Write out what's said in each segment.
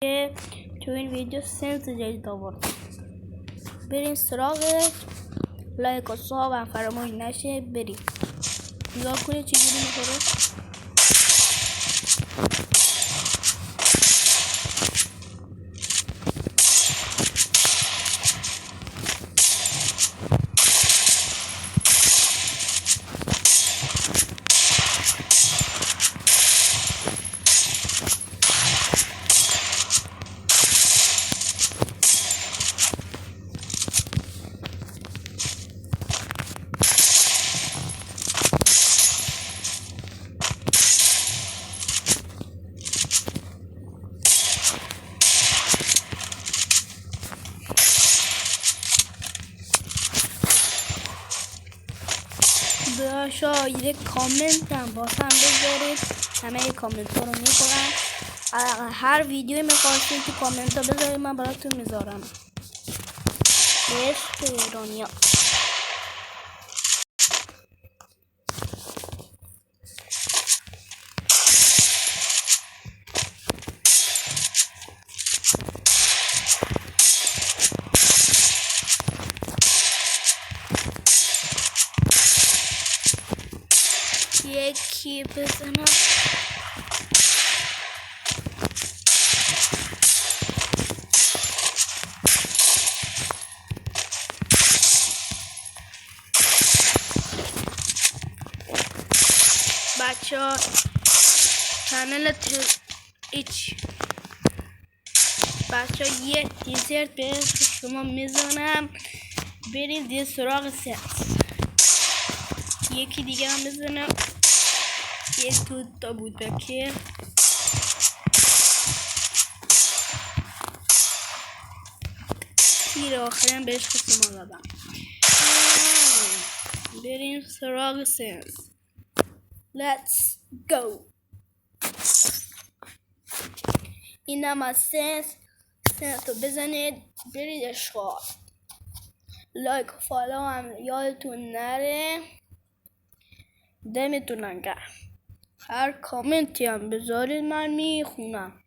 که تو این ویدیو سنس جدید آوردم. بریم سراغ لایک و صحاب هم فراموش نشه. بریم نگاه کنید چجوری میخوره. شاید کامنت هم باسم بذارید. همه کامنت ها رو میخورم. هر ویدیوی میخواستید تو کامنت ها بذارید، من براتون میذارم. عشق ایرانیا. یکی بزنم. بچه ها کانال ایچ بچه ها یه دیزرت به شما میزنم. بریم دیگه سراغ سنس. یکی دیگه هم بزنم. یک تا بود بکر. تیر آخری هم بهش قسم دادم. بریم سراغ سنس. Let's go. اینم از سنس رو بزنید. برید اشغال. لایک و فالو هم یادتون نره. دمتون گرم. هر کامنتی هم بذارید من میخونم.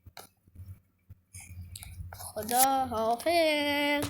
خدا حافظ.